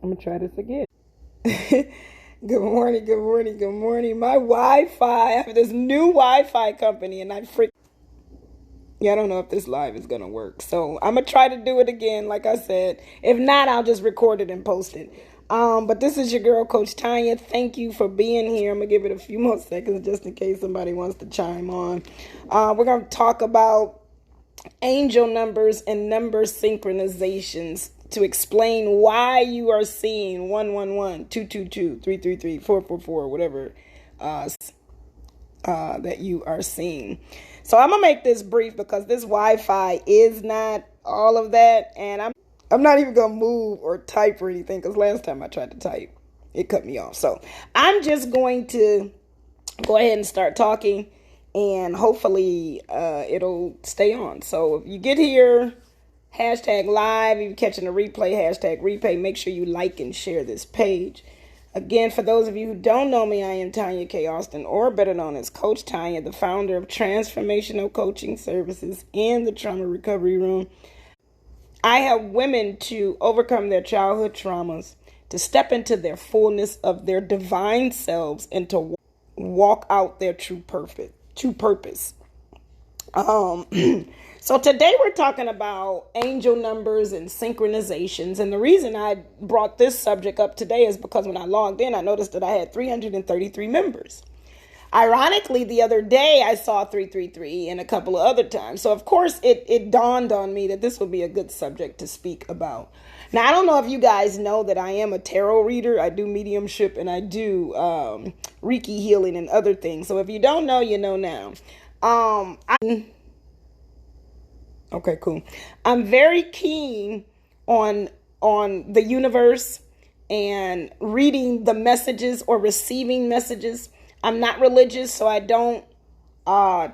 I'm gonna try this again. Good morning, good morning, good morning. My Wi-Fi, I have this new Wi-Fi company and I don't know if this live is gonna work. So I'm gonna try to do it again, like I said. If not, I'll just record it and post it. But this is your girl, Coach Tanya. Thank you for being here. I'm gonna give it a few more seconds just in case somebody wants to chime on. We're gonna talk about angel numbers and number synchronizations to explain why you are seeing 111, 222, 333, 444, whatever that you are seeing. So I'm gonna make this brief because this Wi-Fi is not all of that, and I'm not even gonna move or type or anything because last time I tried to type, it cut me off. So I'm just going to go ahead and start talking, and hopefully it'll stay on. So if you get here, hashtag live, if you're catching a replay, hashtag replay, make sure you like and share this page. Again, for those of you who don't know me, I am Tanya K. Austin, or better known as Coach Tanya, the founder of Transformational Coaching Services and the Trauma Recovery Room. I help women to overcome their childhood traumas, to step into their fullness of their divine selves, and to walk out their true purpose. So today we're talking about angel numbers and synchronizations. And the reason I brought this subject up today is because when I logged in, I noticed that I had 333 members. Ironically, the other day I saw 333 and a couple of other times. So of course it dawned on me that this would be a good subject to speak about. Now, I don't know if you guys know that I am a tarot reader. I do mediumship and I do Reiki healing and other things. So if you don't know, you know now. Okay, cool. I'm very keen on the universe and reading the messages or receiving messages. I'm not religious, so I don't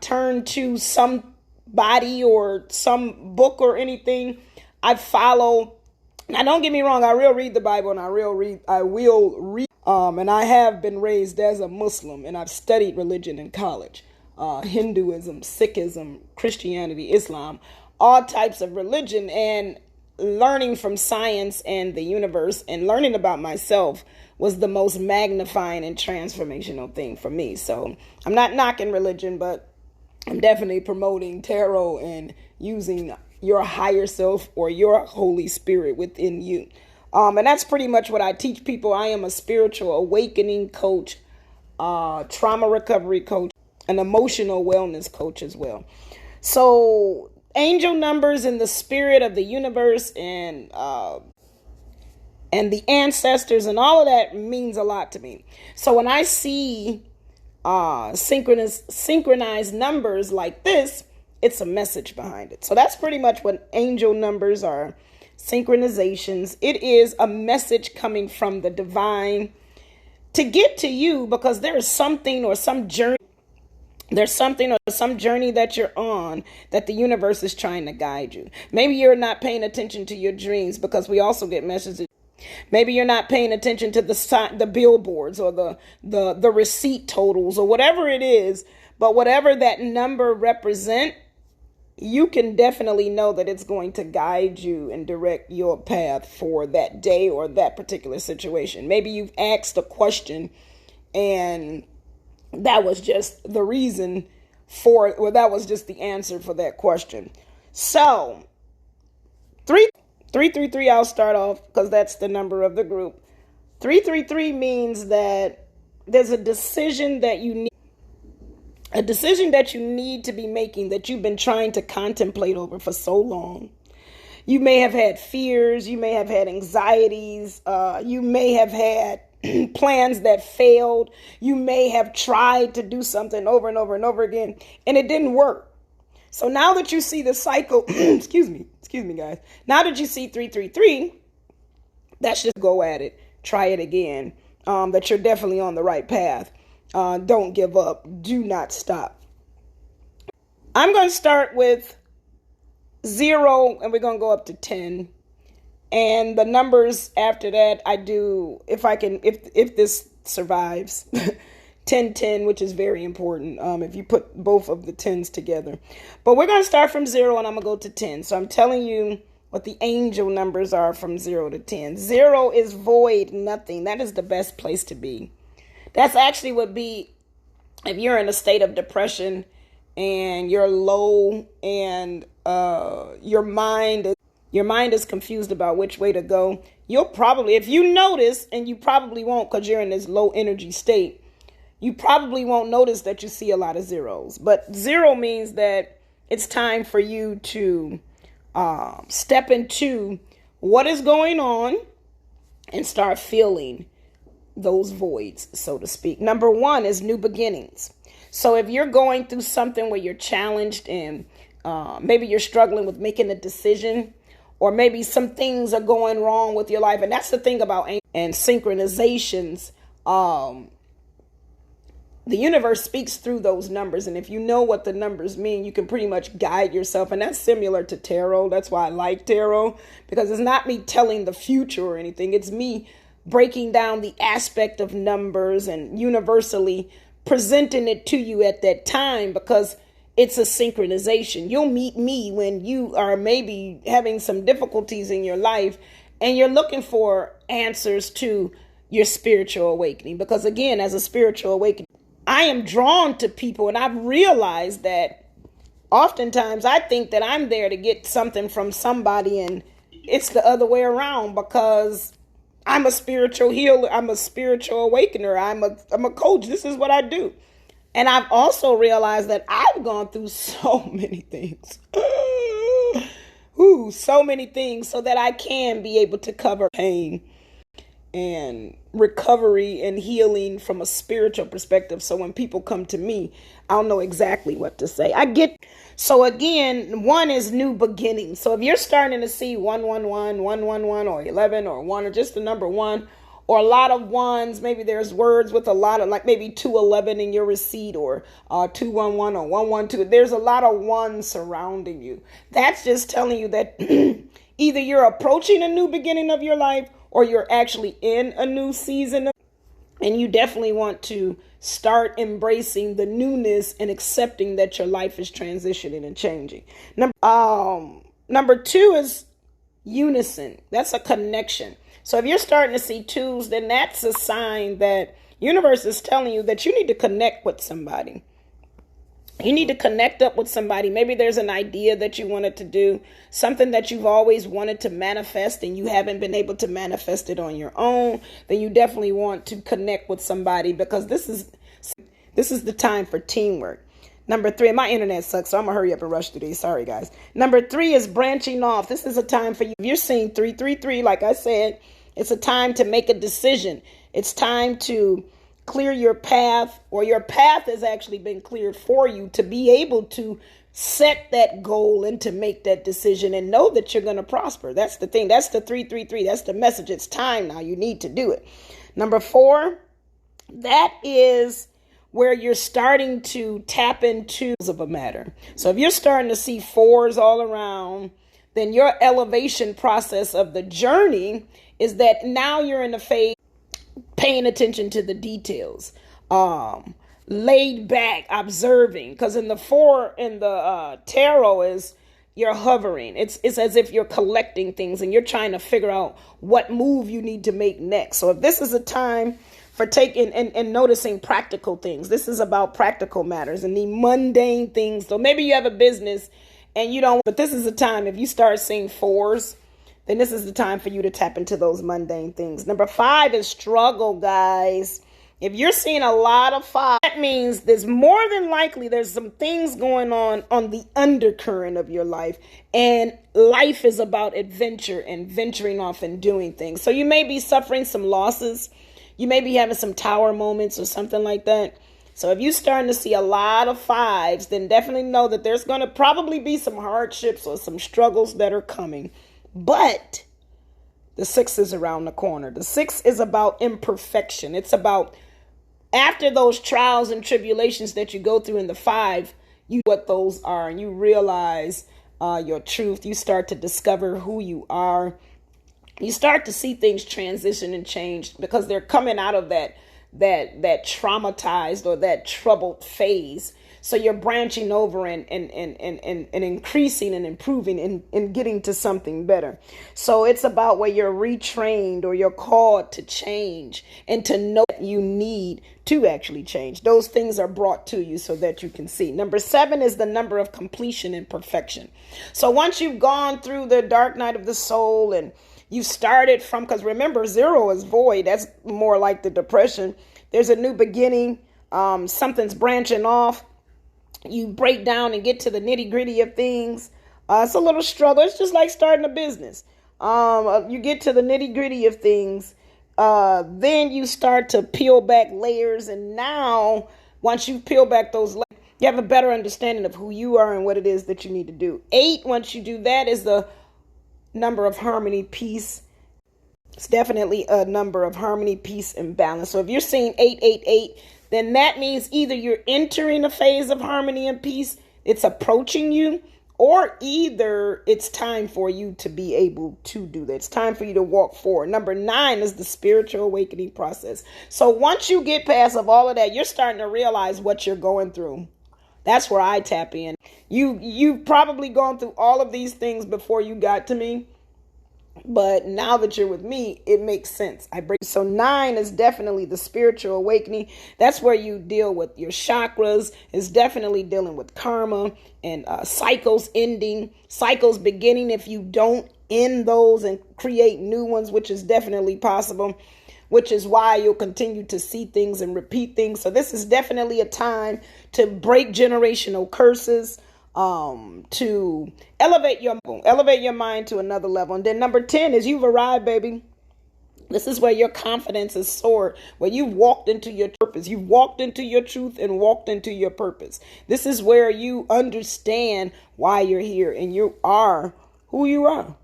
turn to somebody or some book or anything. I follow. Now, don't get me wrong. I will read the Bible and I will read. And I have been raised as a Muslim and I've studied religion in college. Hinduism, Sikhism, Christianity, Islam, all types of religion, and learning from science and the universe and learning about myself was the most magnifying and transformational thing for me. So I'm not knocking religion, but I'm definitely promoting tarot and using your higher self or your Holy Spirit within you. And that's pretty much what I teach people. I am a spiritual awakening coach, trauma recovery coach, an emotional wellness coach as well. So angel numbers and the spirit of the universe and the ancestors and all of that means a lot to me. So when I see synchronized numbers like this, it's a message behind it. So that's pretty much what angel numbers are. Synchronizations. It is a message coming from the divine to get to you because there is something or some journey. There's something or some journey that you're on that the universe is trying to guide you. Maybe you're not paying attention to your dreams because we also get messages. Maybe you're not paying attention to the billboards or the receipt totals or whatever it is. But whatever that number represent, you can definitely know that it's going to guide you and direct your path for that day or that particular situation. Maybe you've asked a question and that was just the reason for it, or that was just the answer for that question. So 333, I'll start off because that's the number of the group. 333 means that there's a decision that you need to be making that you've been trying to contemplate over for so long. You may have had fears, you may have had anxieties, you may have had plans that failed. You may have tried to do something over and over and over again, and it didn't work. So now that you see the cycle, excuse me, guys. Now that you see 333, that's just go at it. Try it again. That you're definitely on the right path. Don't give up. Do not stop. I'm going to start with 0, and we're going to go up to 10. And the numbers after that, I do, if this survives, 10, which is very important if you put both of the 10s together. But we're going to start from 0 and I'm going to go to 10. So I'm telling you what the angel numbers are from 0 to 10. 0 is void, nothing. That is the best place to be. That's actually would be if you're in a state of depression and you're low and your mind is confused about which way to go. You'll probably, if you notice, and you probably won't because you're in this low energy state, you probably won't notice that you see a lot of zeros. But 0 means that it's time for you to step into what is going on and start feeling those voids, so to speak. Number 1 is new beginnings. So if you're going through something where you're challenged and maybe you're struggling with making a decision, or maybe some things are going wrong with your life. And that's the thing about and synchronizations. The universe speaks through those numbers. And if you know what the numbers mean, you can pretty much guide yourself. And that's similar to tarot. That's why I like tarot, because it's not me telling the future or anything. It's me breaking down the aspect of numbers and universally presenting it to you at that time, because it's a synchronization. You'll meet me when you are maybe having some difficulties in your life and you're looking for answers to your spiritual awakening. Because again, as a spiritual awakening, I am drawn to people, and I've realized that oftentimes I think that I'm there to get something from somebody, and it's the other way around, because I'm a spiritual healer. I'm a spiritual awakener. I'm a coach. This is what I do. And I've also realized that I've gone through so many things. So many things, so that I can be able to cover pain and recovery and healing from a spiritual perspective. So when people come to me, I'll know exactly what to say. So again, 1 is new beginnings. So if you're starting to see 111, 111, or 11, or 1, or just the number 1, or a lot of ones, maybe there's words with a lot of, like maybe 211 in your receipt, or 211 or 112. There's a lot of ones surrounding you. That's just telling you that either you're approaching a new beginning of your life, or you're actually in a new season. And you definitely want to start embracing the newness and accepting that your life is transitioning and changing. Number 2 is unison. That's a connection. So if you're starting to see 2s, then that's a sign that universe is telling you that you need to connect with somebody. You need to connect up with somebody. Maybe there's an idea that you wanted to do, something that you've always wanted to manifest and you haven't been able to manifest it on your own. Then you definitely want to connect with somebody, because this is the time for teamwork. Number 3, my internet sucks, so I'm going to hurry up and rush through these. Sorry, guys. Number 3 is branching off. This is a time for you. If you're seeing 333, like I said, it's a time to make a decision. It's time to clear your path, or your path has actually been cleared for you to be able to set that goal and to make that decision and know that you're going to prosper. That's the thing. That's the 333. That's the message. It's time now. You need to do it. Number 4, that is where you're starting to tap into of a matter. So if you're starting to see 4s all around, then your elevation process of the journey is that now you're in a phase paying attention to the details, laid back, observing. Because in the 4 in the tarot is you're hovering. It's as if you're collecting things and you're trying to figure out what move you need to make next. So if this is a time for taking and noticing practical things, this is about practical matters and the mundane things. So maybe you have a business and you don't, but this is a time, if you start seeing 4s, then this is the time for you to tap into those mundane things. Number 5 is struggle, guys. If you're seeing a lot of 5, that means there's more than likely there's some things going on the undercurrent of your life. And life is about adventure and venturing off and doing things. So you may be suffering some losses. You may be having some tower moments or something like that. So if you're starting to see a lot of 5s, then definitely know that there's going to probably be some hardships or some struggles that are coming. But the 6 is around the corner. The 6 is about imperfection. It's about after those trials and tribulations that you go through in the 5, you what those are, and you realize your truth. You start to discover who you are. You start to see things transition and change because they're coming out of that traumatized or that troubled phase. So you're branching over and increasing and improving and getting to something better. So it's about where you're retrained or you're called to change and to know that you need to actually change. Those things are brought to you so that you can see. Number 7 is the number of completion and perfection. So once you've gone through the dark night of the soul and you started from, because remember, 0 is void. That's more like the depression. There's a new beginning. Something's branching off. You break down and get to the nitty gritty of things. It's a little struggle. It's just like starting a business. You get to the nitty gritty of things. Then you start to peel back layers. And now, once you peel back those layers, you have a better understanding of who you are and what it is that you need to do. 8, once you do that, is the number of harmony, peace. It's definitely a number of harmony, peace, and balance. So if you're seeing 888, then that means either you're entering a phase of harmony and peace, it's approaching you, or either it's time for you to be able to do that. It's time for you to walk forward. Number 9 is the spiritual awakening process. So once you get past of all of that, you're starting to realize what you're going through. That's where I tap in. You've probably gone through all of these things before you got to me. But now that you're with me, it makes sense. So 9 is definitely the spiritual awakening. That's where you deal with your chakras. It's definitely dealing with karma and cycles ending, cycles beginning if you don't end those and create new ones, which is definitely possible, which is why you'll continue to see things and repeat things. So this is definitely a time to break generational curses, to elevate your mind to another level. And then number 10 is you've arrived, baby. This is where your confidence is soared, where you've walked into your purpose. You've walked into your truth and walked into your purpose. This is where you understand why you're here and you are who you are.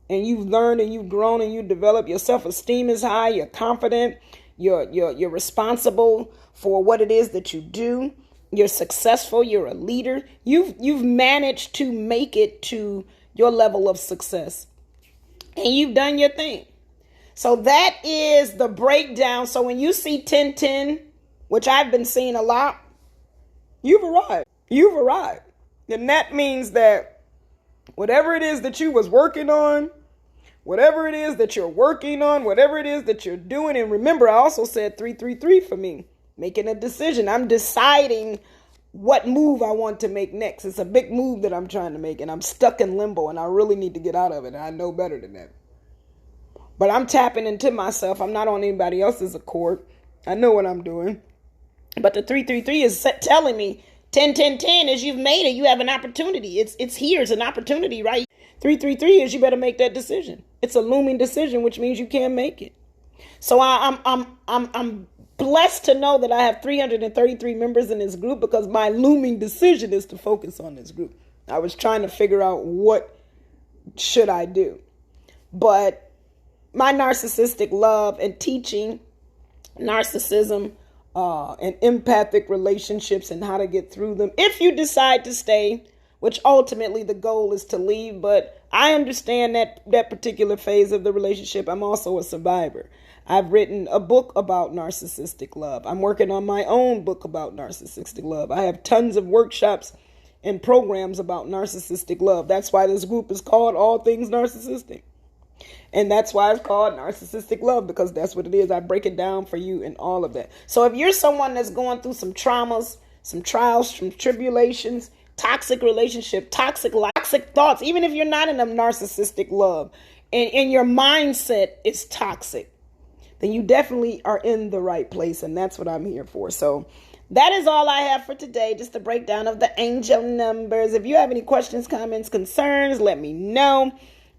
And you've learned and you've grown and you've developed. Your self-esteem is high. You're confident. You're responsible for what it is that you do. You're successful. You're a leader. You've managed to make it to your level of success. And you've done your thing. So that is the breakdown. So when you see 1010, which I've been seeing a lot, you've arrived. You've arrived. And that means that whatever it is that you was working on, whatever it is that you're working on, whatever it is that you're doing. And remember, I also said 333 for me. Making a decision. I'm deciding what move I want to make next. It's a big move that I'm trying to make and I'm stuck in limbo and I really need to get out of it. And I know better than that. But I'm tapping into myself. I'm not on anybody else's accord. I know what I'm doing. But the 333 is telling me 10, 10, 10 is you've made it. You have an opportunity. It's here. It's an opportunity, right? 333 is you better make that decision. It's a looming decision, which means you can't make it. So I'm blessed to know that I have 333 members in this group because my looming decision is to focus on this group. I was trying to figure out what should I do. But my narcissistic love and teaching narcissism and empathic relationships and how to get through them. If you decide to stay, which ultimately the goal is to leave, but I understand that particular phase of the relationship. I'm also a survivor. I've written a book about narcissistic love. I'm working on my own book about narcissistic love. I have tons of workshops and programs about narcissistic love. That's why this group is called All Things Narcissistic. And that's why it's called Narcissistic Love, because that's what it is. I break it down for you and all of that. So if you're someone that's going through some traumas, some trials, some tribulations, toxic relationship, toxic thoughts, even if you're not in a narcissistic love and your mindset is toxic, then you definitely are in the right place. And that's what I'm here for. So that is all I have for today. Just a breakdown of the angel numbers. If you have any questions, comments, concerns, let me know.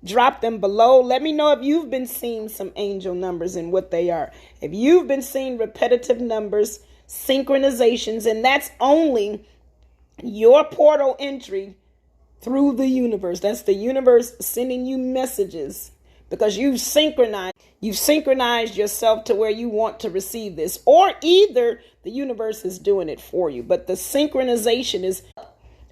Drop them below. Let me know if you've been seeing some angel numbers and what they are. If you've been seeing repetitive numbers, synchronizations, and that's only your portal entry through the universe. That's the universe sending you messages because you've synchronized yourself to where you want to receive this, or either the universe is doing it for you. But the synchronization is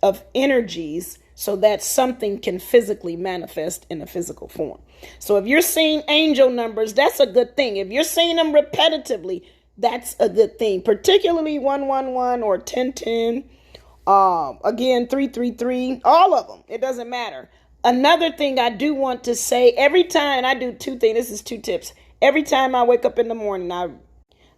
of energies so that something can physically manifest in a physical form. So if you're seeing angel numbers, that's a good thing. If you're seeing them repetitively, That's a good thing, particularly 111 or 1010. Again, 333, all of them. It doesn't matter. Another thing I do want to say, every time I do two things, this is two tips. Every time I wake up in the morning,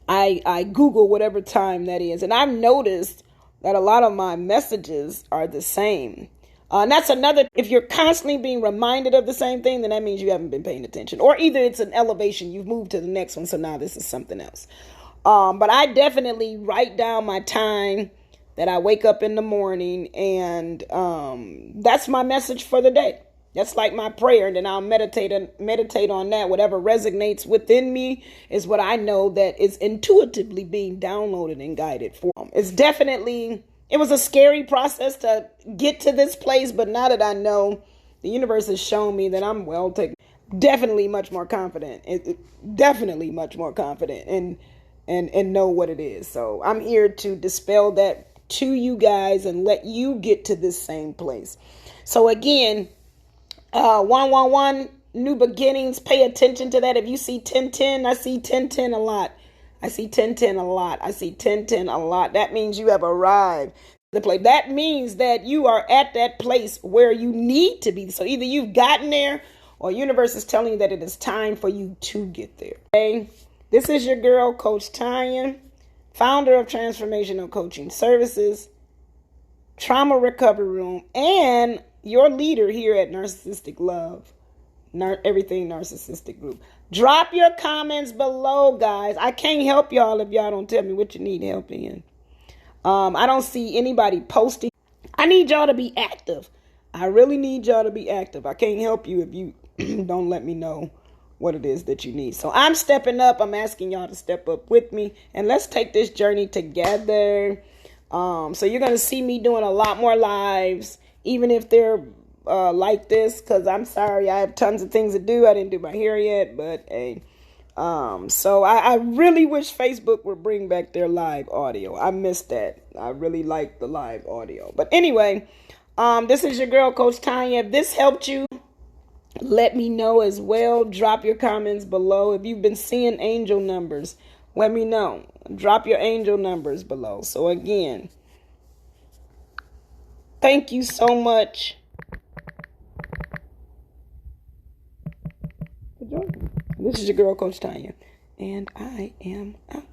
I Google whatever time that is. And I've noticed that a lot of my messages are the same. And that's another, if you're constantly being reminded of the same thing, then that means you haven't been paying attention. Or either it's an elevation, you've moved to the next one, so now this is something else. But I definitely write down my time that I wake up in the morning, and that's my message for the day. That's like my prayer, and then I'll meditate on that. Whatever resonates within me is what I know that is intuitively being downloaded and guided for. It was a scary process to get to this place, but now that I know, the universe has shown me that I'm well taken. Definitely much more confident. Definitely much more confident and know what it is. So I'm here to dispel that to you guys and let you get to this same place. So again, 111, new beginnings, pay attention to that. If you see 1010, I see 1010 a lot. I see 1010 a lot. I see 1010 a lot. That means you have arrived. That means that you are at that place where you need to be. So either you've gotten there or universe is telling you that it is time for you to get there. Okay? This is your girl, Coach Tanya, founder of Transformational Coaching Services, Trauma Recovery Room, and your leader here at Narcissistic Love, Everything Narcissistic Group. Drop your comments below, guys. I can't help y'all if y'all don't tell me what you need help in. I don't see anybody posting. I need y'all to be active. I really need y'all to be active. I can't help you if you don't let me know what it is that you need. So I'm stepping up. I'm asking y'all to step up with me, and let's take this journey together. So you're going to see me doing a lot more lives, even if they're like this, because I'm sorry, I have tons of things to do. I didn't do my hair yet, but hey. So I really wish Facebook would bring back their live audio. I missed that. I really like the live audio. But anyway, this is your girl, Coach Tanya. If this helped you, let me know as well. Drop your comments below. If you've been seeing angel numbers, let me know. Drop your angel numbers below. So again, thank you so much for joining me. This is your girl, Coach Tanya, and I am out.